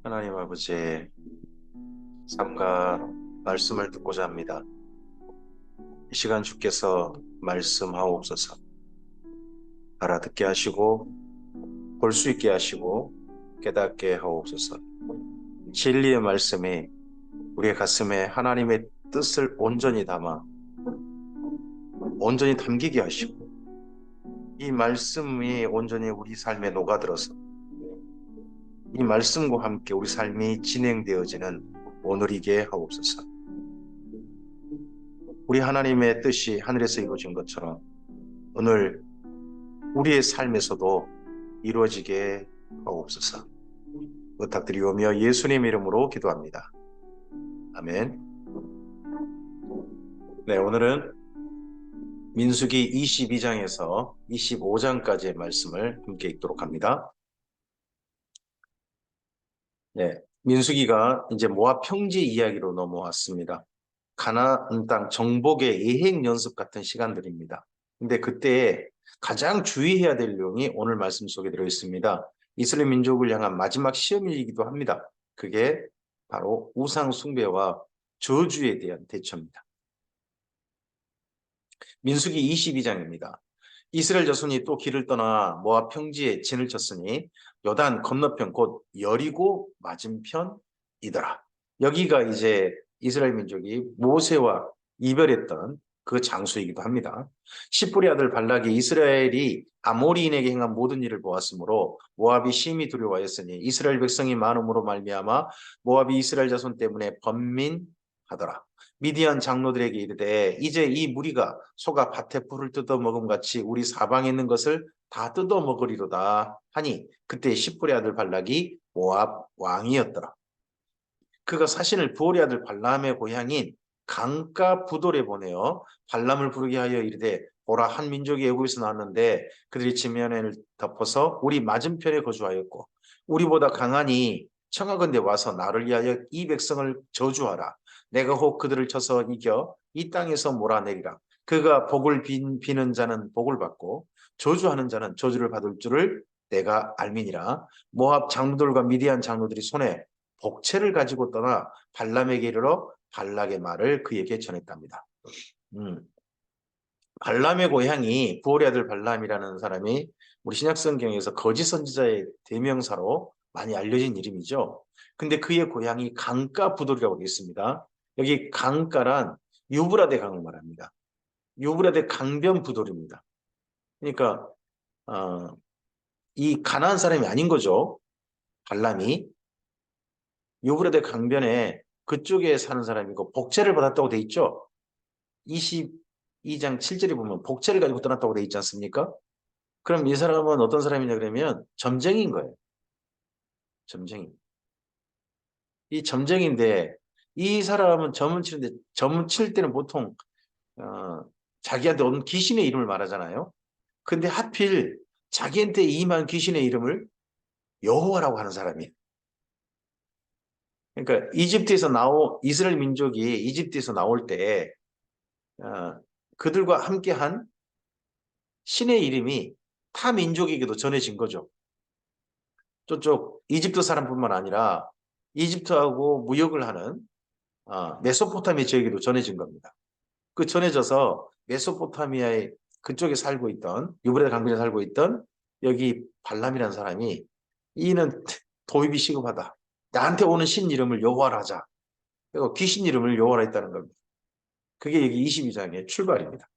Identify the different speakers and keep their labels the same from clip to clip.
Speaker 1: 하나님 아버지의 삶과 말씀을 듣고자 합니다. 이 시간 주께서 말씀하옵소서. 알아듣게 하시고 볼 수 있게 하시고 깨닫게 하옵소서. 진리의 말씀이 우리의 가슴에 하나님의 뜻을 온전히 담아 온전히 담기게 하시고 이 말씀이 온전히 우리 삶에 녹아들어서 이 말씀과 함께 우리 삶이 진행되어지는 오늘이게 하옵소서. 우리 하나님의 뜻이 하늘에서 이루어진 것처럼 오늘 우리의 삶에서도 이루어지게 하옵소서. 부탁드리오며 예수님 이름으로 기도합니다. 아멘. 네, 오늘은 민수기 22장에서 25장까지의 말씀을 함께 읽도록 합니다. 네, 민수기가 이제 모압 평지 이야기로 넘어왔습니다. 가나안 땅 정복의 예행 연습 같은 시간들입니다. 근데 그때 가장 주의해야 될 내용이 오늘 말씀 속에 들어 있습니다. 이스라엘 민족을 향한 마지막 시험이기도 합니다. 그게 바로 우상 숭배와 저주에 대한 대처입니다. 민수기 22장입니다. 이스라엘 자손이 또 길을 떠나 모압 평지에 진을 쳤으니 요단 건너편 곧 여리고 맞은편이더라. 여기가 이제 이스라엘 민족이 모세와 이별했던 그 장소이기도 합니다. 십불의 아들 발락이 이스라엘이 아모리인에게 행한 모든 일을 보았으므로 모압이 심히 두려워하였으니 이스라엘 백성이 많음으로 말미암아 모압이 이스라엘 자손 때문에 번민하더라. 미디안 장로들에게 이르되 이제 이 무리가 소가 밭에 풀을 뜯어먹음 같이 우리 사방에 있는 것을 다 뜯어먹으리로다 하니 그때 십불의 아들 발락이 모압 왕이었더라. 그가 사신을 부올의 아들 발람의 고향인 강가 부돌에 보내어 발람을 부르게 하여 이르되 보라 한 민족이 애굽에서 나왔는데 그들이 지면을 덮어서 우리 맞은편에 거주하였고 우리보다 강하니 청하건대 와서 나를 위하여 이 백성을 저주하라. 내가 혹 그들을 쳐서 이겨 이 땅에서 몰아내리라. 그가 복을 비는 자는 복을 받고 저주하는 자는 저주를 받을 줄을 내가 알미니라. 모압 장로들과 미디안 장로들이 손에 복채를 가지고 떠나 발람에게 이르러 발락의 말을 그에게 전했답니다. 발람의 고향이 부올의 아들 발람이라는 사람이 우리 신약성경에서 거짓 선지자의 대명사로 많이 알려진 이름이죠. 근데 그의 고향이 강가 부돌이라고 되어 있습니다. 여기 강가란 유브라데 강을 말합니다. 유브라데 강변 부돌입니다. 그러니까 이 가나안 사람이 아닌 거죠. 발람이 유브라데 강변에 그쪽에 사는 사람이고 복채를 받았다고 돼 있죠. 22장 7절에 보면 복채를 가지고 떠났다고 돼 있지 않습니까? 그럼 이 사람은 어떤 사람이냐 그러면 점쟁이인 거예요. 점쟁이. 이 점쟁이인데 이 사람은 점을 치는데 점을 칠 때는 보통 자기한테 온 귀신의 이름을 말하잖아요. 근데 하필 자기한테 임한 귀신의 이름을 여호와라고 하는 사람이에요. 그러니까 이스라엘 민족이 이집트에서 나올 때 그들과 함께한 신의 이름이 타 민족에게도 전해진 거죠. 저쪽 이집트 사람뿐만 아니라 이집트하고 무역을 하는 메소포타미아 지역에도 전해진 겁니다. 그 전해져서 메소포타미아의 그쪽에 살고 있던 유브라데 강변에 살고 있던 여기 발람이라는 사람이 이는 도입이 시급하다. 나한테 오는 신 이름을 여호와라 하자. 그리고 귀신 이름을 여호와라 했다는 겁니다. 그게 여기 22장의 출발입니다.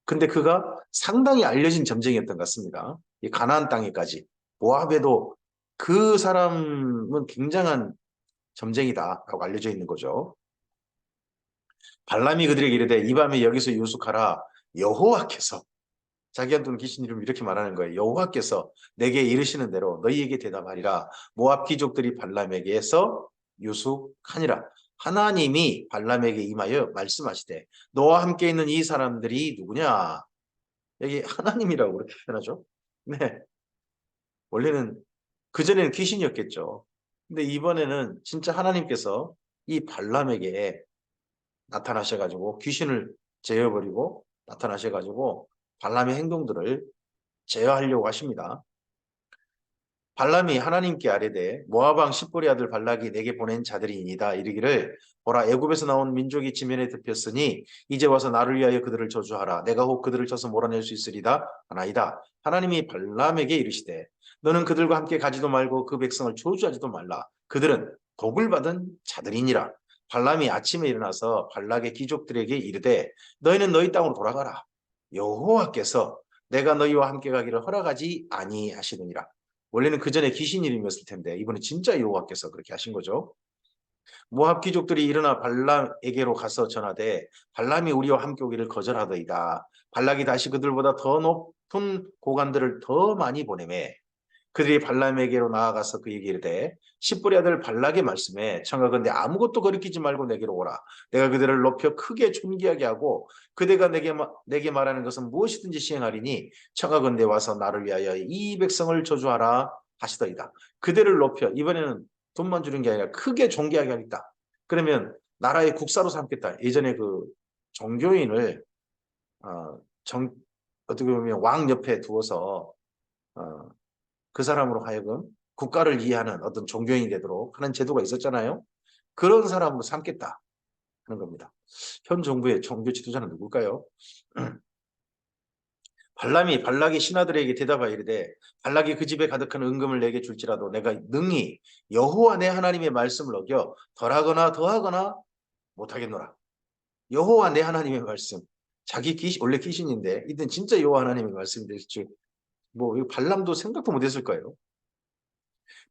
Speaker 1: 근데 그가 상당히 알려진 점쟁이였던 것 같습니다. 이 가나안 땅에까지. 모압에도 그 사람은 굉장한 점쟁이다라고 알려져 있는 거죠. 발람이 그들에게 이르되 이 밤에 여기서 유숙하라. 여호와께서 자기한테는 귀신 이름을 이렇게 말하는 거예요. 여호와께서 내게 이르시는 대로 너희에게 대답하리라. 모압 귀족들이 발람에게서 유숙하니라. 하나님이 발람에게 임하여 말씀하시되 너와 함께 있는 이 사람들이 누구냐? 여기 하나님이라고 그렇게 표현하죠. 네. 원래는 그전에는 귀신이었겠죠. 근데 이번에는 진짜 하나님께서 이 발람에게 나타나셔가지고 귀신을 제어버리고 나타나셔가지고 발람의 행동들을 제어하려고 하십니다. 발람이 하나님께 아뢰되 모압 왕 십볼의 아들 발락이 내게 보낸 자들이니이다 이르기를 보라 애굽에서 나온 민족이 지면에 덮였으니 이제 와서 나를 위하여 그들을 저주하라 내가 혹 그들을 쳐서 몰아낼 수 있으리다 하나이다. 하나님이 발람에게 이르시되 너는 그들과 함께 가지도 말고 그 백성을 저주하지도 말라. 그들은 복을 받은 자들이니라. 발람이 아침에 일어나서 발락의 귀족들에게 이르되 너희는 너희 땅으로 돌아가라. 여호와께서 내가 너희와 함께 가기를 허락하지 아니하시느니라. 원래는 그 전에 귀신 이름이었을 텐데 이번에 진짜 여호와께서 그렇게 하신 거죠. 모압 귀족들이 일어나 발람에게로 가서 전하되 발람이 우리와 함께 오기를 거절하더이다. 발락이 다시 그들보다 더 높은 고관들을 더 많이 보내매 그들이 발람에게로 나아가서 그에게 이르되 십볼의 아들 발락의 말씀에 청하건대 아무것도 거리끼지 말고 내게로 오라. 내가 그들을 높여 크게 존귀하게 하고 그대가 내게 말하는 것은 무엇이든지 시행하리니 청하건대 와서 나를 위하여 이 백성을 저주하라 하시더이다. 그대를 높여 이번에는 돈만 주는 게 아니라 크게 존귀하게 하겠다. 그러면 나라의 국사로 삼겠다. 예전에 그 종교인을 어, 어떻게 보면 왕 옆에 두어서 어, 그 사람으로 하여금 국가를 이해하는 어떤 종교인이 되도록 하는 제도가 있었잖아요. 그런 사람으로 삼겠다 하는 겁니다. 현 정부의 종교 지도자는 누굴까요? 발락이 신하들에게 대답하여 이르되 발락이 그 집에 가득한 은금을 내게 줄지라도 내가 능히 여호와 내 하나님의 말씀을 어겨 덜하거나 더하거나 못하겠노라. 여호와 내 하나님의 말씀. 자기 원래 귀신인데 이땐 진짜 여호와 하나님의 말씀이 될 줄 뭐 발람도 생각도 못했을 거예요.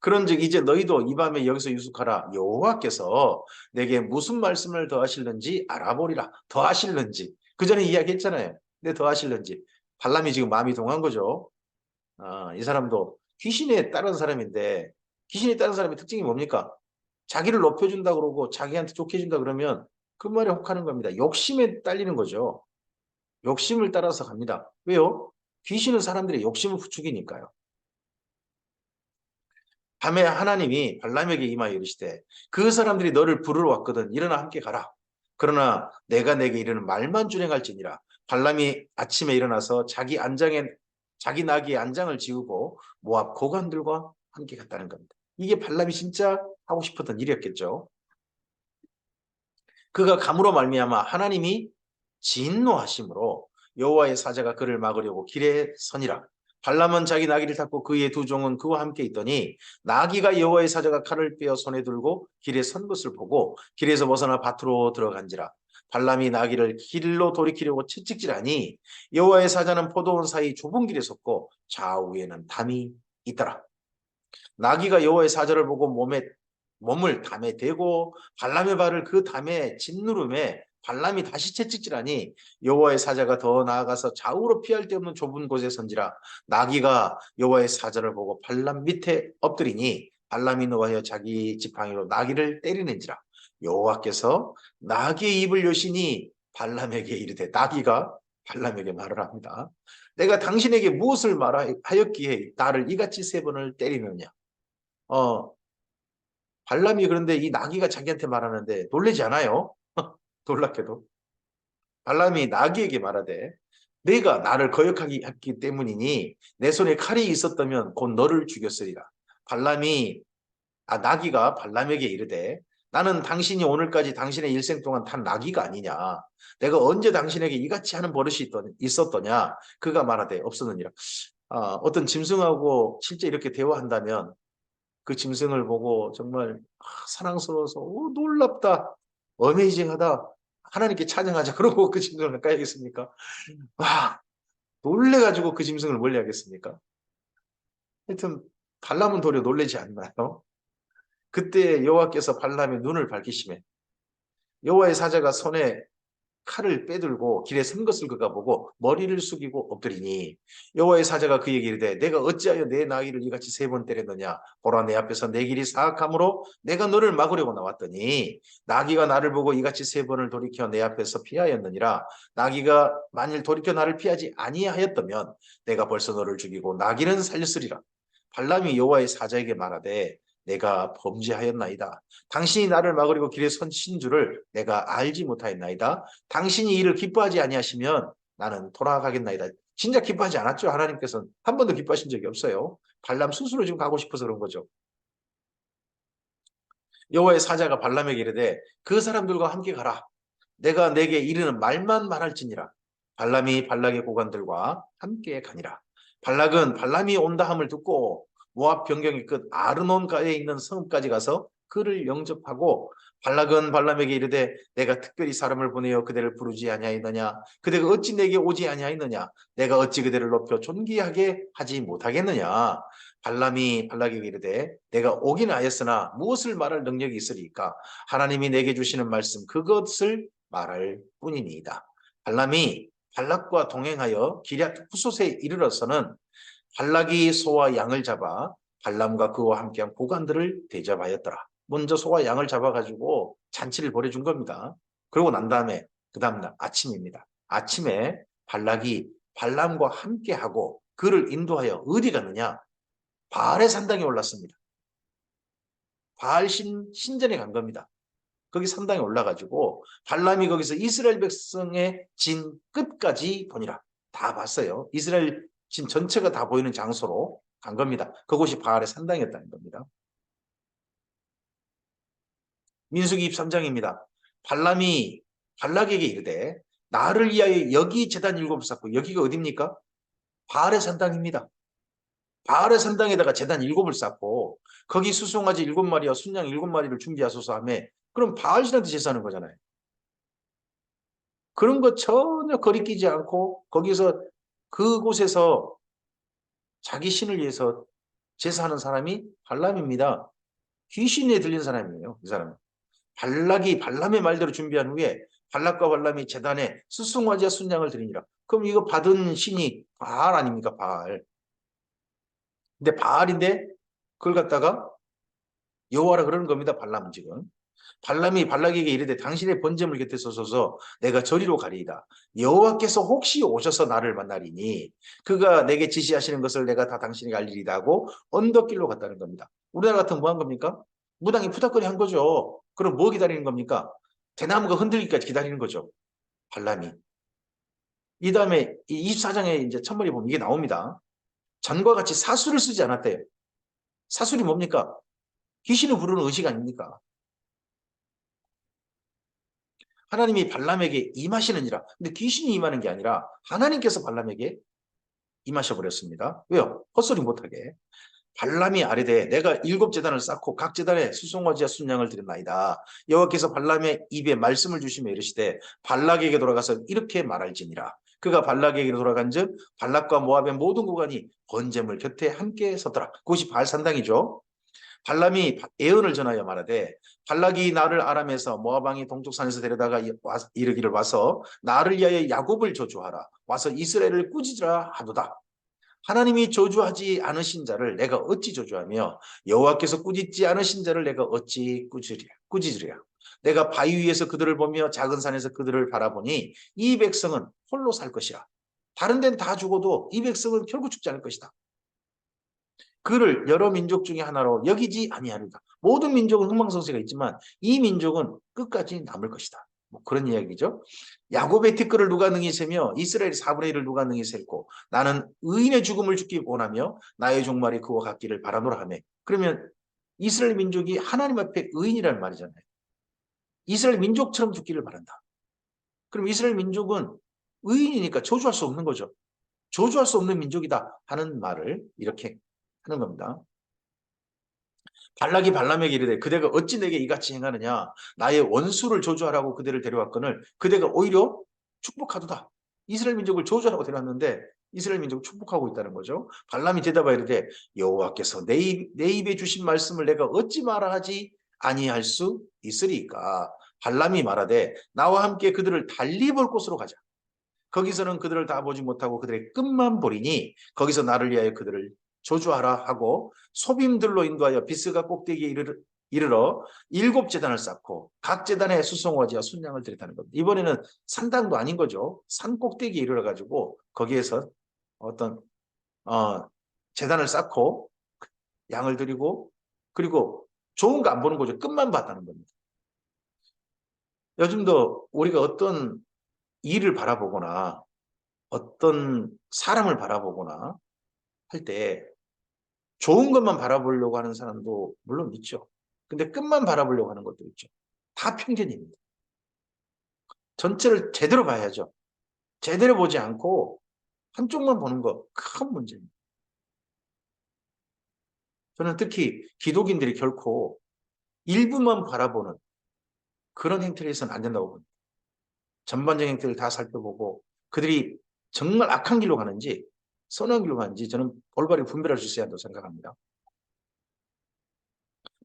Speaker 1: 그런즉 이제 너희도 이 밤에 여기서 유숙하라. 여호와께서 내게 무슨 말씀을 더하실는지 알아보리라. 더하실는지. 그 전에 이야기했잖아요. 근데 더하실는지. 발람이 지금 마음이 동한 거죠. 이 사람도 귀신에 따른 사람인데 귀신에 따른 사람의 특징이 뭡니까? 자기를 높여준다 그러고 자기한테 좋게 해준다 그러면 그 말에 혹하는 겁니다. 욕심에 딸리는 거죠. 욕심을 따라서 갑니다. 왜요? 귀신은 사람들의 욕심을 부추기니까요. 밤에 하나님이 발람에게 임하여 이르시되 그 사람들이 너를 부르러 왔거든 일어나 함께 가라. 그러나 내가 내게 이르는 말만 준행할지니라. 발람이 아침에 일어나서 자기 나귀의 안장을 지우고 모압 고관들과 함께 갔다는 겁니다. 이게 발람이 진짜 하고 싶었던 일이었겠죠. 그가 감으로 말미암아 하나님이 진노하심으로 여호와의 사자가 그를 막으려고 길에 서니라. 발람은 자기 나귀를 탔고 그의 두 종은 그와 함께 있더니 나귀가 여호와의 사자가 칼을 빼어 손에 들고 길에 선 것을 보고 길에서 벗어나 밭으로 들어간지라. 발람이 나귀를 길로 돌이키려고 채찍질하니 여호와의 사자는 포도원 사이 좁은 길에 섰고 좌우에는 담이 있더라. 나귀가 여호와의 사자를 보고 몸을 담에 대고 발람의 발을 그 담에 짓누름에 발람이 다시 채찍질하니 여호와의 사자가 더 나아가서 좌우로 피할 데 없는 좁은 곳에 선지라. 나귀가 여호와의 사자를 보고 발람 밑에 엎드리니 발람이 노하여 자기 지팡이로 나귀를 때리는지라. 여호와께서 나귀의 입을 여시니 발람에게 이르되 나귀가 발람에게 말을 합니다. 내가 당신에게 무엇을 말하였기에 나를 이같이 세 번을 때리느냐. 어, 발람이 그런데 이 나귀가 자기한테 말하는데 놀라지 않아요? 놀랍게도. 발람이 나귀에게 말하되 내가 나를 거역하기 했기 때문이니 내 손에 칼이 있었다면 곧 너를 죽였으리라. 나귀가 발람에게 이르되 나는 당신이 오늘까지 당신의 일생 동안 탄 나귀가 아니냐. 내가 언제 당신에게 이같이 하는 버릇이 있었더냐. 그가 말하되 없었느니라. 어떤 짐승하고 실제 이렇게 대화한다면 그 짐승을 보고 정말 사랑스러워서 놀랍다, 어메이징하다, 하나님께 찬양하자 그러고 그 짐승을 가까이 하겠습니까? 와, 놀래가지고 그 짐승을 멀리 하겠습니까? 하여튼 발람은 도리어 놀라지 않나요? 그때 여호와께서 발람의 눈을 밝히시매 여호와의 사자가 손에 칼을 빼들고 길에 선 것을 그가 보고 머리를 숙이고 엎드리니 여호와의 사자가 그에게 이르되 내가 어찌하여 내 나귀를 이같이 세 번 때렸느냐 보라 내 앞에서 내 길이 사악함으로 내가 너를 막으려고 나왔더니 나귀가 나를 보고 이같이 세 번을 돌이켜 내 앞에서 피하였느니라. 나귀가 만일 돌이켜 나를 피하지 아니하였다면 내가 벌써 너를 죽이고 나귀는 살렸으리라. 발람이 여호와의 사자에게 말하되 내가 범죄하였나이다. 당신이 나를 막으려고 길에 선신 줄을 내가 알지 못하였나이다. 당신이 이를 기뻐하지 아니하시면 나는 돌아가겠나이다. 진짜 기뻐하지 않았죠. 하나님께서는 한 번도 기뻐하신 적이 없어요. 발람 스스로 지금 가고 싶어서 그런 거죠. 여호와의 사자가 발람에게 이르되 그 사람들과 함께 가라. 내가 내게 이르는 말만 말할지니라. 발람이 발락의 고관들과 함께 가니라. 발락은 발람이 온다 함을 듣고 모압 변경의 끝 아르논가에 있는 성까지 가서 그를 영접하고 발락은 발람에게 이르되 내가 특별히 사람을 보내어 그대를 부르지 아니하였느냐 그대가 어찌 내게 오지 아니하였느냐 내가 어찌 그대를 높여 존귀하게 하지 못하겠느냐 발람이 발락에게 이르되 내가 오긴 하였으나 무엇을 말할 능력이 있으리까 하나님이 내게 주시는 말씀 그것을 말할 뿐이니이다. 발람이 발락과 동행하여 기럇 후솥에 이르러서는 발락이 소와 양을 잡아 발람과 그와 함께한 고관들을 대접하였더라. 먼저 소와 양을 잡아가지고 잔치를 벌여준 겁니다. 그러고 난 다음에 그 다음날 아침입니다. 아침에 발락이 발람과 함께하고 그를 인도하여 어디 갔느냐? 바알의 산당에 올랐습니다. 바알 신전에 간 겁니다. 거기 산당에 올라가지고 발람이 거기서 이스라엘 백성의 진 끝까지 보니라. 다 봤어요. 이스라엘 진 전체가 다 보이는 장소로 간 겁니다. 그곳이 바알의 산당이었다는 겁니다. 민수기 23장입니다. 발람이 발락에게 이르되 나를 위하여 여기 제단 7을 쌓고 여기가 어디입니까? 바알의 산당입니다. 바알의 산당에다가 제단 7을 쌓고 거기 수송아지 7마리와 순양 7마리를 준비하소서 하며 그럼 바알신한테 제사하는 거잖아요. 그런 거 전혀 거리끼지 않고 거기서 그곳에서 자기 신을 위해서 제사하는 사람이 발람입니다. 귀신에 들린 사람이에요. 이 사람은. 발락이 발람의 말대로 준비한 후에 발락과 발람이 제단에 수송아지와 순양을 드리니라. 그럼 이거 받은 신이 바알 아닙니까? 바알. 근데 바알인데 그걸 갖다가 여호와라 그러는 겁니다. 발람은 지금. 발람이 발락에게 이르되 당신의 번제물 곁에 서소서 내가 저리로 가리이다. 여호와께서 혹시 오셔서 나를 만나리니 그가 내게 지시하시는 것을 내가 다 당신에게 알리리다 하고 언덕길로 갔다는 겁니다. 우리나라 같으면 뭐 한 겁니까? 무당이 푸닥거리 한 거죠. 그럼 뭐 기다리는 겁니까? 대나무가 흔들리기까지 기다리는 거죠. 발람이. 이 다음에 이 24장에 이제 첫머리 보면 이게 나옵니다. 전과 같이 사수를 쓰지 않았대요. 사술이 뭡니까? 귀신을 부르는 의식 아닙니까? 하나님이 발람에게 임하시느니라. 근데 귀신이 임하는 게 아니라 하나님께서 발람에게 임하셔 버렸습니다. 왜요? 헛소리 못하게. 발람이 아뢰되 내가 7제단을 쌓고 각 제단에 수송아지와 순양을 드렸나이다. 여호와께서 발람의 입에 말씀을 주시며 이르시되 발락에게 돌아가서 이렇게 말할지니라. 그가 발락에게 돌아간즉 발락과 모압의 모든 구간이 번제물 곁에 함께 섰더라. 그것이 바알산당이죠. 발람이 예언을 전하여 말하되 발락이 나를 아람에서 모압 왕이 동쪽 산에서 데려다가 이르기를 와서 나를 위하여 야곱을 저주하라 와서 이스라엘을 꾸짖으라 하도다. 하나님이 저주하지 않으신 자를 내가 어찌 저주하며 여호와께서 꾸짖지 않으신 자를 내가 어찌 꾸짖으랴. 내가 바위 위에서 그들을 보며 작은 산에서 그들을 바라보니 이 백성은 홀로 살 것이라. 다른 데는 다 죽어도 이 백성은 결국 죽지 않을 것이다. 그를 여러 민족 중에 하나로 여기지 아니하리다. 모든 민족은 흥망성쇠가 있지만 이 민족은 끝까지 남을 것이다. 뭐 그런 이야기죠. 야곱의 티끌을 누가 능히 세며 이스라엘 4분의 1을 누가 능히 셀고 나는 의인의 죽음을 죽기 원하며 나의 종말이 그와 같기를 바라노라 하며 그러면 이스라엘 민족이 하나님 앞에 의인이라는 말이잖아요. 이스라엘 민족처럼 죽기를 바란다. 그럼 이스라엘 민족은 의인이니까 저주할 수 없는 거죠. 저주할 수 없는 민족이다 하는 말을 이렇게 하는 겁니다. 발락이 발람에게 이르되 그대가 어찌 내게 이같이 행하느냐 나의 원수를 저주하라고 그대를 데려왔거늘 그대가 오히려 축복하도다. 이스라엘 민족을 저주하라고 데려왔는데 이스라엘 민족을 축복하고 있다는 거죠. 발람이 대답하여 이르되 여호와께서 내 입에 주신 말씀을 내가 어찌 말하지 아니할 수 있으리까. 발람이 말하되 나와 함께 그들을 달리 볼 곳으로 가자. 거기서는 그들을 다 보지 못하고 그들의 끝만 보리니 거기서 나를 위하여 그들을 조주하라 하고 소빔들로 인도하여 비스가 꼭대기에 이르러 7제단을 쌓고 각 제단에 수송아지와 순양을 드렸다는 겁니다. 이번에는 산당도 아닌 거죠. 산 꼭대기에 이르러 가지고 거기에서 어떤 제단을 쌓고 양을 드리고 그리고 좋은 거 안 보는 거죠. 끝만 봤다는 겁니다. 요즘도 우리가 어떤 일을 바라보거나 어떤 사람을 바라보거나 할 때 좋은 것만 바라보려고 하는 사람도 물론 있죠. 근데 끝만 바라보려고 하는 것도 있죠. 다 편견입니다. 전체를 제대로 봐야죠. 제대로 보지 않고 한쪽만 보는 거 큰 문제입니다. 저는 특히 기독인들이 결코 일부만 바라보는 그런 행태를 해서는 안 된다고 봅니다. 전반적인 행태를 다 살펴보고 그들이 정말 악한 길로 가는지 선한 길로 가는지 저는 올바르게 분별할 수 있어야 한다고 생각합니다.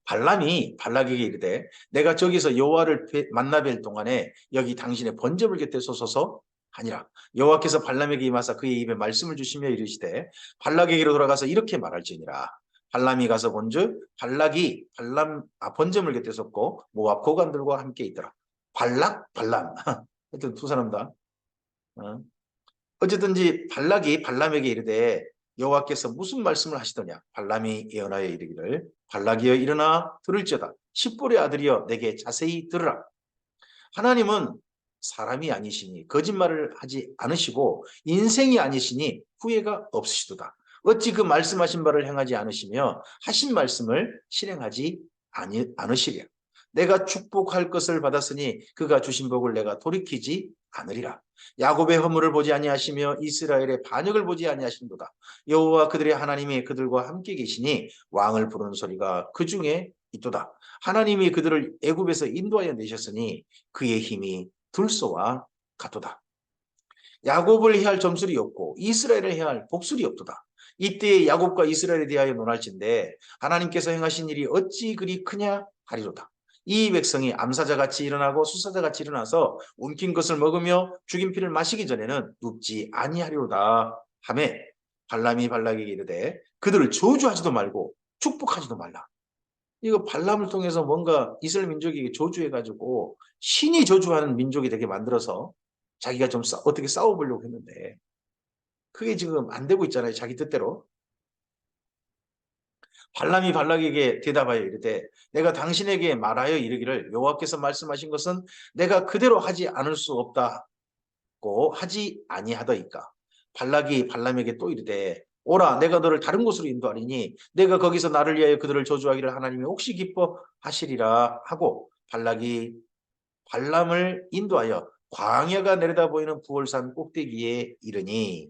Speaker 1: 발람이 발락에게 이르되 내가 저기서 여호와를 만나 뵐 동안에 여기 당신의 번제물 곁에 서소서 하니라. 여호와께서 발람에게 임하사 그의 입에 말씀을 주시며 이르시되 발락에게로 돌아가서 이렇게 말할지니라. 발람이 가서 본즉 발락이 번제물 곁에 섰고 모압 고관들과 함께 있더라. 발락 발람 하여튼 두 사람 다 어쨌든지 발락이 발람에게 이르되 여호와께서 무슨 말씀을 하시더냐. 발람이 예언하여 이르기를 발락이여 일어나 들을지어다. 십볼의 아들이여 내게 자세히 들으라. 하나님은 사람이 아니시니 거짓말을 하지 않으시고 인생이 아니시니 후회가 없으시도다. 어찌 그 말씀하신 바를 행하지 않으시며 하신 말씀을 실행하지 않으시랴. 내가 축복할 것을 받았으니 그가 주신 복을 내가 돌이키지 않으리라. 야곱의 허물을 보지 아니하시며 이스라엘의 반역을 보지 아니하신도다. 여호와 그들의 하나님이 그들과 함께 계시니 왕을 부르는 소리가 그 중에 있도다. 하나님이 그들을 애굽에서 인도하여 내셨으니 그의 힘이 들소와 같도다. 야곱을 해할 점술이 없고 이스라엘을 해할 복술이 없도다. 이때에 야곱과 이스라엘에 대하여 논할진대 하나님께서 행하신 일이 어찌 그리 크냐 하리로다. 이 백성이 암사자같이 일어나고 수사자같이 일어나서 움킨 것을 먹으며 죽인 피를 마시기 전에는 눕지 아니하리로다 하매 발람이 발락에게 이르되 그들을 저주하지도 말고 축복하지도 말라. 이거 발람을 통해서 뭔가 이스라엘 민족에게 저주해가지고 신이 저주하는 민족이 되게 만들어서 자기가 좀 어떻게 싸워보려고 했는데 그게 지금 안 되고 있잖아요. 자기 뜻대로. 발람이 발락에게 대답하여 이르되 내가 당신에게 말하여 이르기를 여호와께서 말씀하신 것은 내가 그대로 하지 않을 수 없다고 하지 아니하더이까. 발락이 발람에게 또 이르되 오라 내가 너를 다른 곳으로 인도하리니 내가 거기서 나를 위하여 그들을 저주하기를 하나님이 혹시 기뻐하시리라 하고 발락이 발람을 인도하여 광야가 내려다 보이는 부월산 꼭대기에 이르니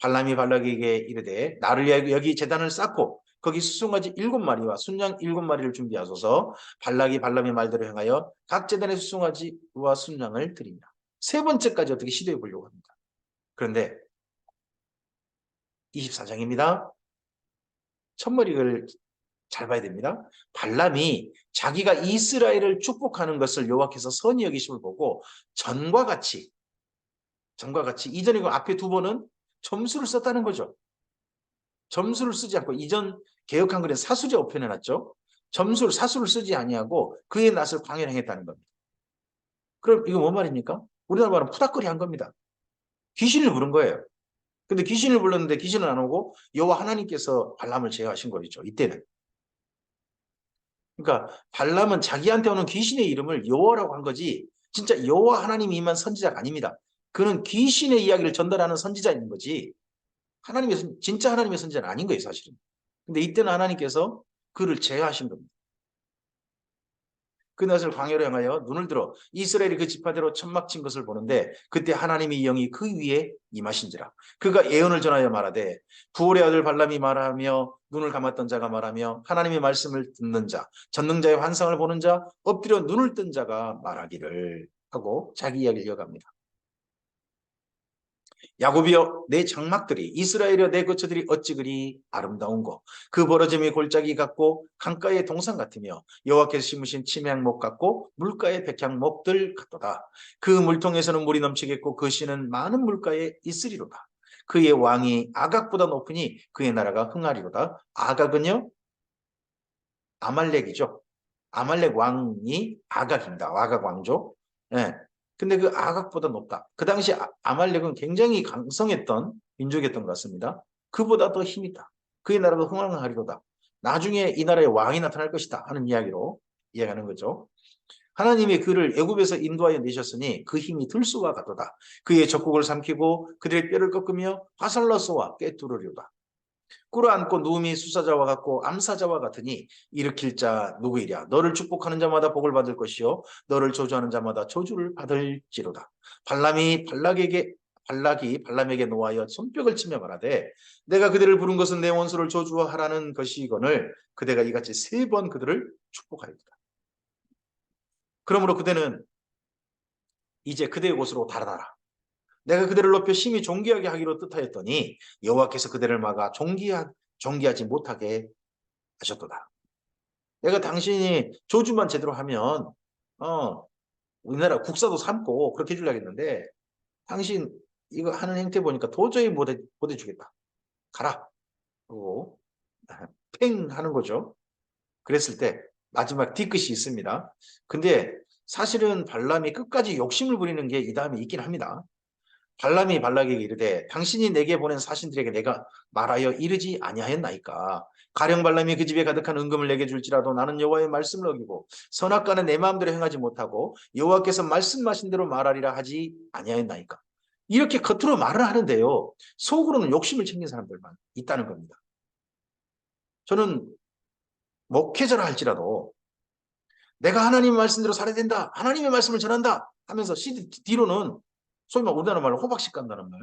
Speaker 1: 발람이 발락에게 이르되 나를 위하여 여기 제단을 쌓고 거기 수송아지 7마리와 순양 7마리를 준비하소서. 발락이 발람의 말대로 행하여 각 제단의 수송아지와 순양을 드립니다. 세 번째까지 어떻게 시도해 보려고 합니다. 그런데 24장입니다. 첫머리를 잘 봐야 됩니다. 발람이 자기가 이스라엘을 축복하는 것을 여호와께서 선히 여기심을 보고 전과 같이 이전에 그 앞에 두 번은 점수를 썼다는 거죠. 점수를 쓰지 않고 이전 개혁 한글에 사수제 어편해놨죠. 사수를 쓰지 아니하고 그의 낯을 광야에 행했다는 겁니다. 그럼 이거 뭐 말입니까? 우리나라 말은 푸닥거리 한 겁니다. 귀신을 부른 거예요. 근데 귀신을 불렀는데 귀신은 안 오고 여호와 하나님께서 발람을 제어하신 거죠. 이때는. 그러니까 발람은 자기한테 오는 귀신의 이름을 여호와라고 한 거지 진짜 여호와 하나님이 임한 선지자가 아닙니다. 그는 귀신의 이야기를 전달하는 선지자인 거지 진짜 하나님의 선지자는 아닌 거예요. 사실은. 근데 이때는 하나님께서 그를 제어하신 겁니다. 그 낯을 광야로 향하여 눈을 들어 이스라엘이 그 지파대로 천막 친 것을 보는데 그때 하나님의 영이 그 위에 임하신지라. 그가 예언을 전하여 말하되 부올의 아들 발람이 말하며 눈을 감았던 자가 말하며 하나님의 말씀을 듣는 자 전능자의 환상을 보는 자 엎드려 눈을 뜬 자가 말하기를 하고 자기 이야기를 이어갑니다. 야곱이여 내 장막들이 이스라엘이여 내 거처들이 어찌 그리 아름다운고 그 벌어짐이 골짜기 같고 강가의 동산 같으며 여호와께서 심으신 침향목 같고 물가의 백향목들 같도다. 그 물통에서는 물이 넘치겠고 그 씨는 많은 물가에 있으리로다. 그의 왕이 아각보다 높으니 그의 나라가 흥하리로다. 아각은요 아말렉이죠. 아말렉 왕이 아각입니다. 아각 왕조. 네. 근데 그 아각보다 높다. 그 당시 아말렉은 굉장히 강성했던 민족이었던 것 같습니다. 그보다 더 힘이 있다. 그의 나라도 흥왕하리로다. 나중에 이 나라의 왕이 나타날 것이다 하는 이야기로 이야기하는 거죠. 하나님이 그를 애굽에서 인도하여 내셨으니 그 힘이 들소와 같도다. 그의 적국을 삼키고 그들의 뼈를 꺾으며 화살로 쏘아 꿰뚫으리로다. 꿇어앉고 누움이 수사자와 같고 암사자와 같으니 일으킬 자 누구이랴. 너를 축복하는 자마다 복을 받을 것이요 너를 저주하는 자마다 저주를 받을지로다. 발락이 발람에게 노하여 손뼉을 치며 말하되 내가 그들을 부른 것은 내 원수를 저주하라는 것이거늘 그대가 이같이 3번 그들을 축복하리이다. 그러므로 그대는 이제 그대의 곳으로 달아나라. 내가 그들을 높여 심히 존귀하게 하기로 뜻하였더니 여호와께서 그들을 막아 존귀하지 못하게 하셨도다. 내가 당신이 조주만 제대로 하면 우리나라 국사도 삼고 그렇게 해주려고 했는데 당신 이거 하는 행태 보니까 도저히 못 해주겠다. 가라. 그리고 팽 하는 거죠. 그랬을 때 마지막 뒤끝이 있습니다. 근데 사실은 발람이 끝까지 욕심을 부리는 게 이 다음에 있긴 합니다. 발람이 발락에게 이르되 당신이 내게 보낸 사신들에게 내가 말하여 이르지 아니하였나이까. 가령 발람이 그 집에 가득한 은금을 내게 줄지라도 나는 여호와의 말씀을 어기고 선악과는 내 마음대로 행하지 못하고 여호와께서 말씀하신 대로 말하리라 하지 아니하였나이까. 이렇게 겉으로 말을 하는데요, 속으로는 욕심을 챙긴 사람들만 있다는 겁니다. 저는 목회자라 할지라도 내가 하나님의 말씀대로 살아야 된다, 하나님의 말씀을 전한다 하면서 뒤로는 소위 말 우리나라 말로 호박씨 깐다는 말,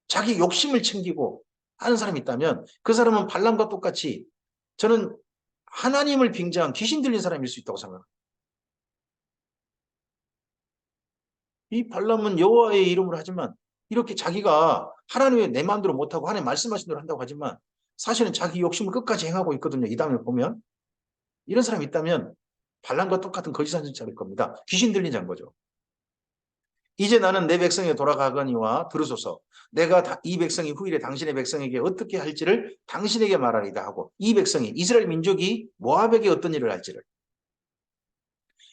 Speaker 1: 자기 욕심을 챙기고 하는 사람이 있다면 그 사람은 발람과 똑같이 저는 하나님을 빙자한 귀신 들린 사람일 수 있다고 생각합니다. 이 발람은 여호와의 이름으로 하지만 이렇게 자기가 하나님의 내 마음대로 못하고 하나님 말씀하신 대로 한다고 하지만 사실은 자기 욕심을 끝까지 행하고 있거든요. 이 다음에 보면 이런 사람이 있다면 발람과 똑같은 거짓 선지자일 겁니다. 귀신 들린 자인 거죠. 이제 나는 내 백성에 돌아가거니와 들으소서. 내가 이 백성이 후일에 당신의 백성에게 어떻게 할지를 당신에게 말하리다 하고 이 백성이 이스라엘 민족이 모압에게 어떤 일을 할지를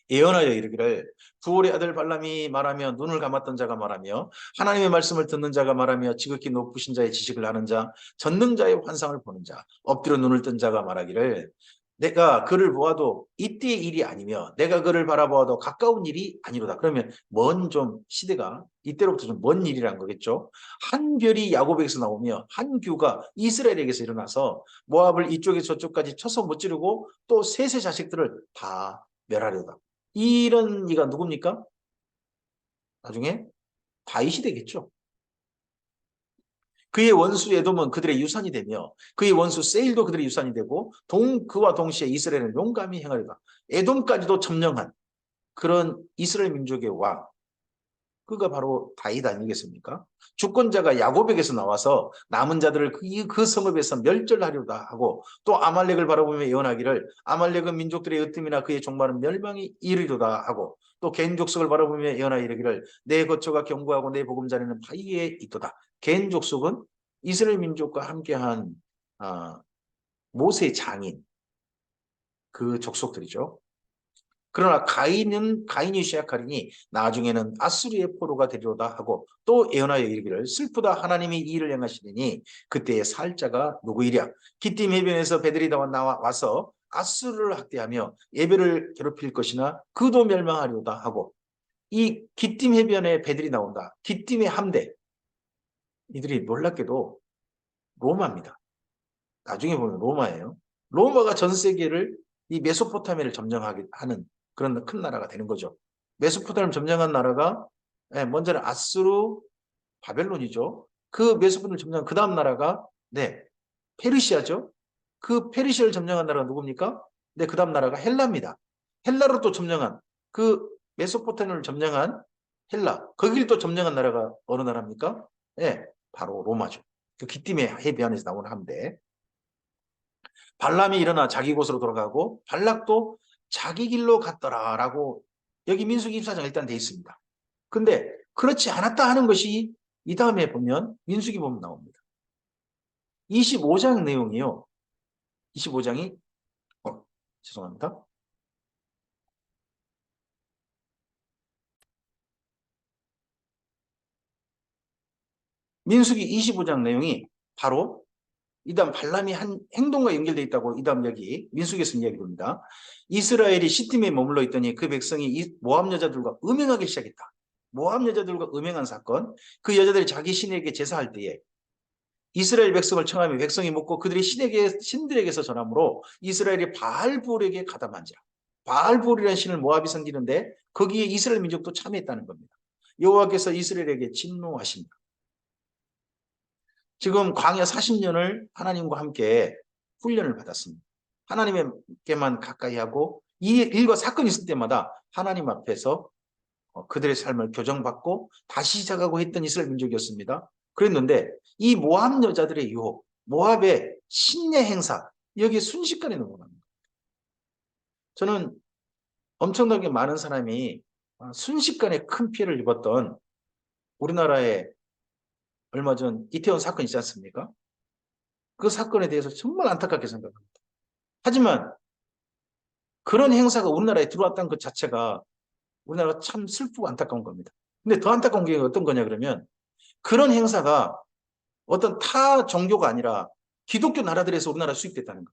Speaker 1: 예언하여 이르기를 부올의 아들 발람이 말하며 눈을 감았던 자가 말하며 하나님의 말씀을 듣는 자가 말하며 지극히 높으신 자의 지식을 아는 자 전능자의 환상을 보는 자 엎드려 눈을 뜬 자가 말하기를 내가 그를 보아도 이때의 일이 아니며 내가 그를 바라보아도 가까운 일이 아니로다. 그러면 먼 좀 시대가 이때로부터 좀 먼 일이란 거겠죠. 한 별이 야곱에게서 나오며 한 규가 이스라엘에게서 일어나서 모압을 이쪽에서 저쪽까지 쳐서 무찌르고 또 셋의 자식들을 다 멸하려다. 이런 이가 누굽니까? 나중에 다윗이 되겠죠. 그의 원수 에돔은 그들의 유산이 되며 그의 원수 세일도 그들의 유산이 되고 그와 동시에 이스라엘은 용감히 행하리라. 에돔까지도 점령한 그런 이스라엘 민족의 왕, 그가 바로 다윗 아니겠습니까? 주권자가 야곱에게서 나와서 남은 자들을 그 성읍에서 멸절하려다 하고 또 아말렉을 바라보며 예언하기를 아말렉은 민족들의 으뜸이나 그의 종말은 멸망이 이르리로다 하고 또 겐 족속을 바라보며 예언하여 이르기를 내 거처가 견고하고 내 보금자리는 바위에 있도다. 겐 족속은 이스라엘 민족과 함께한 모세의 장인 그 족속들이죠. 그러나 가인이 쇠약하리니 나중에는 아수르의 포로가 되리로다 하고 또 예언하여 이르기를 슬프다 하나님이 이 일을 행하시리니 그때의 살자가 누구이랴. 기띔 해변에서 베들이 와서 아수르를 학대하며 예배를 괴롭힐 것이나 그도 멸망하리로다 하고 이 기띔 해변에 베들이 나온다. 기띔의 함대, 이들이 놀랍게도 로마입니다. 나중에 보면 로마예요. 로마가 전 세계를 이 메소포타미아를 점령하게 하는 그런 큰 나라가 되는 거죠. 메소포타미아를 점령한 나라가 먼저는 아수르, 바벨론이죠. 그 메소포타미아를 점령한 그 다음 나라가 페르시아죠. 그 페르시아를 점령한 나라가 누굽니까? 그 다음 나라가 헬라입니다. 헬라로 또 점령한 그 메소포타미아를 점령한 헬라, 거기를 또 점령한 나라가 어느 나라입니까? 바로 로마죠. 그 기띔의 해변에서 나오는 함대. 발람이 일어나 자기 곳으로 돌아가고 발락도 자기 길로 갔더라라고 여기 민수기 24장 일단 돼 있습니다. 근데 그렇지 않았다 하는 것이 이 다음에 보면 민수기 보면 나옵니다. 25장 내용이요. 25장이 죄송합니다. 민수기 25장 내용이 바로 이 다음 발람이 한 행동과 연결되어 있다고 이 다음 여기 민수기에서 이야기합니다. 이스라엘이 시팀에 머물러 있더니 그 백성이 모압 여자들과 음행하기 시작했다. 모압 여자들과 음행한 사건, 그 여자들이 자기 신에게 제사할 때에 이스라엘 백성을 청하며 백성이 묻고 그들이 신들에게서 전함으로 이스라엘이 바알볼에게 가담한지라. 바알볼이라는 신을 모압이 섬기는데 거기에 이스라엘 민족도 참여했다는 겁니다. 여호와께서 이스라엘에게 진노하신다. 지금 광야 40년을 하나님과 함께 훈련을 받았습니다. 하나님께만 가까이 하고 이 일과 사건이 있을 때마다 하나님 앞에서 그들의 삶을 교정받고 다시 시작하고 했던 이스라엘 민족이었습니다. 그랬는데 이 모압 여자들의 유혹, 모압의 신의 행사, 여기에 순식간에 넘어갑니다. 저는 엄청나게 많은 사람이 순식간에 큰 피해를 입었던 우리나라에 얼마 전 이태원 사건 있지 않습니까? 그 사건에 대해서 정말 안타깝게 생각합니다. 하지만 그런 행사가 우리나라에 들어왔다는 것 자체가 우리나라가 참 슬프고 안타까운 겁니다. 근데 더 안타까운 게 어떤 거냐 그러면 그런 행사가 어떤 타 종교가 아니라 기독교 나라들에서 우리나라에 수입됐다는 거.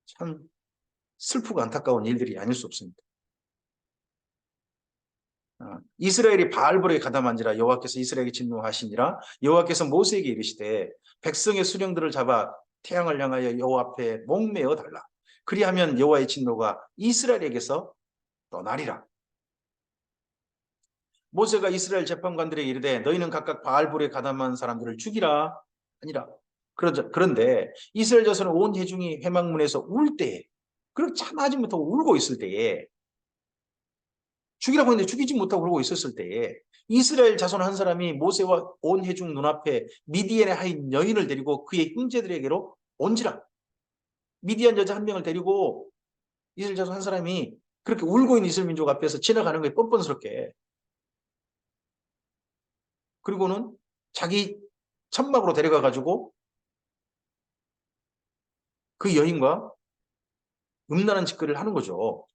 Speaker 1: 참 슬프고 안타까운 일들이 아닐 수 없습니다. 이스라엘이 바알볼에 가담한지라 여호와께서 이스라엘에게 진노하시니라. 여호와께서 모세에게 이르시되 백성의 수령들을 잡아 태양을 향하여 여호와 앞에 목매어 달라. 그리하면 여호와의 진노가 이스라엘에게서 떠나리라. 모세가 이스라엘 재판관들에게 이르되 너희는 각각 바알볼에 가담한 사람들을 죽이라 아니라. 그런데 이스라엘 자손은 온 회중이 회막문에서 울 때에, 그렇게 참아지 못하고 울고 있을 때에, 죽이라고 했는데 죽이지 못하고 그러고 있었을 때에 이스라엘 자손 한 사람이 모세와 온 회중 눈앞에 미디안의 하인 여인을 데리고 그의 형제들에게로 온지라. 미디안 여자 한 명을 데리고 이스라엘 자손 한 사람이 그렇게 울고 있는 이스라엘 민족 앞에서 지나가는 거예요. 뻔뻔스럽게. 그리고는 자기 천막으로 데려가가지고 그 여인과 음란한 짓거리를 하는 거죠.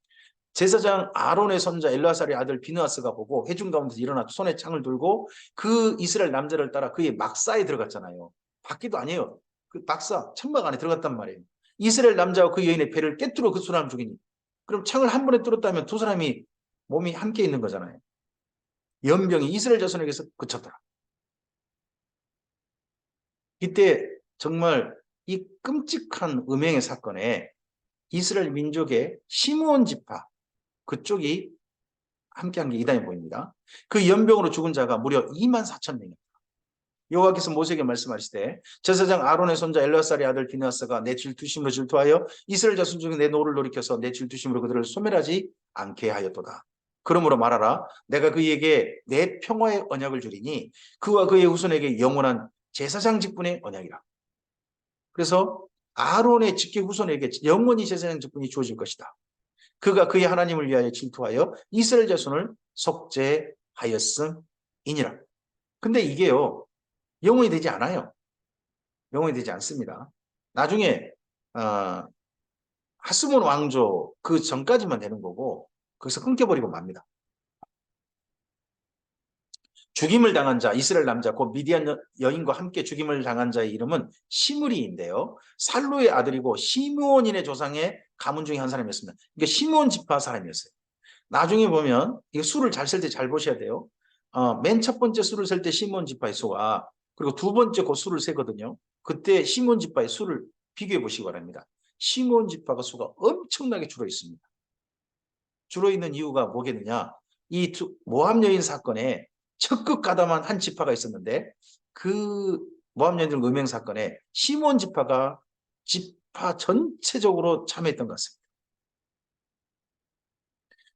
Speaker 1: 제사장 아론의 손자 엘르아살의 아들 비느하스가 보고 회중 가운데서 일어나 손에 창을 들고 그 이스라엘 남자를 따라 그의 막사에 들어갔잖아요. 밖에도 아니에요. 그 막사 천막 안에 들어갔단 말이에요. 이스라엘 남자와 그 여인의 배를 깨뜨려 그 사람을 죽이니, 그럼 창을 한 번에 뚫었다면 두 사람이 몸이 함께 있는 거잖아요. 연병이 이스라엘 자손에게서 그쳤더라. 이때 정말 이 끔찍한 음행의 사건에 이스라엘 민족의 시므온 지파 그쪽이 함께한 게 이단이 보입니다. 그 연병으로 죽은 자가 무려 24,000명입니다. 여호와께서 모세에게 말씀하시되 제사장 아론의 손자 엘르아살의 아들 비느하스가 내 질투심으로 질투하여 이스라엘 자손 중에 내 노를 돌이켜서 내 질투심으로 그들을 소멸하지 않게 하였도다. 그러므로 말하라. 내가 그에게 내 평화의 언약을 주리니 그와 그의 후손에게 영원한 제사장 직분의 언약이라. 그래서 아론의 직계 후손에게 영원히 제사장 직분이 주어질 것이다. 그가 그의 하나님을 위하여 질투하여 이스라엘 자손을 속죄하였음이니라. 근데 이게요, 영원히 되지 않아요. 영원히 되지 않습니다. 나중에 하스몬 왕조 그 전까지만 되는 거고 거기서 끊겨버리고 맙니다. 죽임을 당한 자, 이스라엘 남자, 곧 미디안 여인과 함께 죽임을 당한 자의 이름은 시므리인데요. 살루의 아들이고 시므온인의 조상의 가문 중에 한 사람이었습니다. 이게 시므온 지파 사람이었어요. 나중에 보면 이거 수를 잘 셀 때 잘 보셔야 돼요. 맨 첫 번째 수를 셀 때 시므온 지파의 수와 그리고 두 번째 그 수를 세거든요. 그때 시므온 지파의 수를 비교해 보시기 바랍니다. 시므온 지파가 수가 엄청나게 줄어 있습니다. 줄어 있는 이유가 뭐겠느냐? 이 모압 여인 사건에 적극 가담한 한 지파가 있었는데 그 모압 여인들 음행 사건에 시므온 지파가 지파 전체적으로 참여했던 것 같습니다.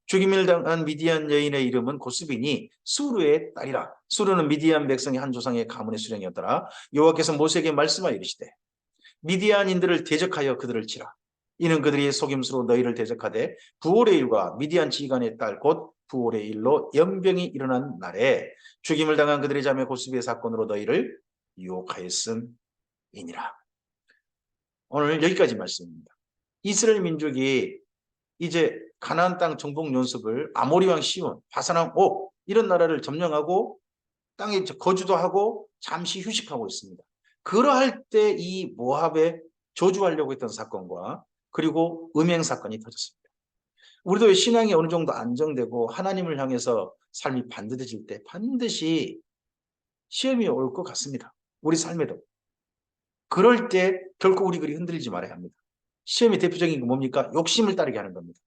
Speaker 1: 죽임을 당한 미디안 여인의 이름은 고스비니 수르의 딸이라. 수르는 미디안 백성의 한 조상의 가문의 수령이었더라. 여호와께서 모세에게 말씀하여 이르시되 미디안인들을 대적하여 그들을 치라. 이는 그들이 속임수로 너희를 대적하되 부올의 일과 미디안 지휘관의 딸 곧 부올의 일로 연병이 일어난 날에 죽임을 당한 그들의 자매 고스비의 사건으로 너희를 유혹하였음이니라. 오늘 여기까지 말씀입니다. 이스라엘 민족이 이제 가나안 땅 정복 연습을 아모리 왕 시온, 바산 왕 옥 이런 나라를 점령하고 땅에 거주도 하고 잠시 휴식하고 있습니다. 그러할 때 이 모압에 저주하려고 했던 사건과 그리고 음행 사건이 터졌습니다. 우리도 신앙이 어느 정도 안정되고 하나님을 향해서 삶이 반듯해질 때 반드시 시험이 올 것 같습니다. 우리 삶에도. 그럴 때 결코 우리 그리 흔들리지 말아야 합니다. 시험의 대표적인 게 뭡니까? 욕심을 따르게 하는 겁니다.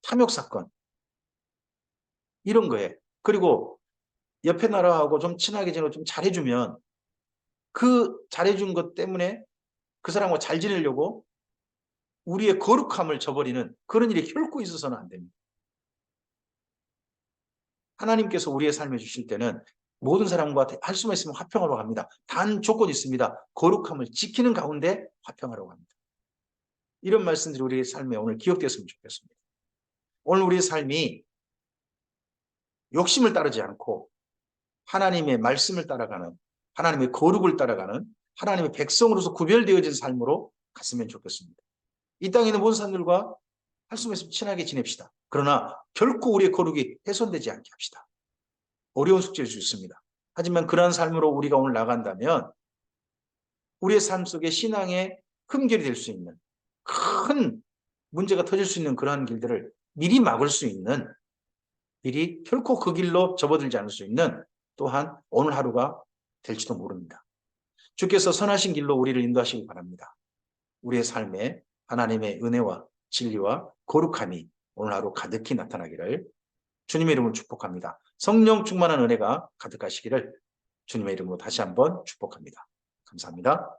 Speaker 1: 탐욕 사건 이런 거에 그리고 옆에 나라하고 좀 친하게 지내고 좀 잘해주면 그 잘해준 것 때문에 그 사람과 잘 지내려고 우리의 거룩함을 저버리는 그런 일이 결코 있어서는 안 됩니다. 하나님께서 우리의 삶에 주실 때는 모든 사람과 할 수만 있으면 화평하라고 합니다. 단 조건이 있습니다. 거룩함을 지키는 가운데 화평하라고 합니다. 이런 말씀들이 우리의 삶에 오늘 기억되었으면 좋겠습니다. 오늘 우리의 삶이 욕심을 따르지 않고 하나님의 말씀을 따라가는 하나님의 거룩을 따라가는 하나님의 백성으로서 구별되어진 삶으로 갔으면 좋겠습니다. 이 땅에 있는 모든 사람들과 할 수 있으면 친하게 지냅시다. 그러나 결코 우리의 거룩이 훼손되지 않게 합시다. 어려운 숙제일 수 있습니다. 하지만 그러한 삶으로 우리가 오늘 나간다면 우리의 삶 속에 신앙의 흠결이 될 수 있는 큰 문제가 터질 수 있는 그러한 길들을 미리 막을 수 있는 미리 결코 그 길로 접어들지 않을 수 있는 또한 오늘 하루가 될지도 모릅니다. 주께서 선하신 길로 우리를 인도하시기 바랍니다. 우리의 삶에 하나님의 은혜와 진리와 거룩함이 오늘 하루 가득히 나타나기를 주님의 이름으로 축복합니다. 성령 충만한 은혜가 가득하시기를 주님의 이름으로 다시 한번 축복합니다. 감사합니다.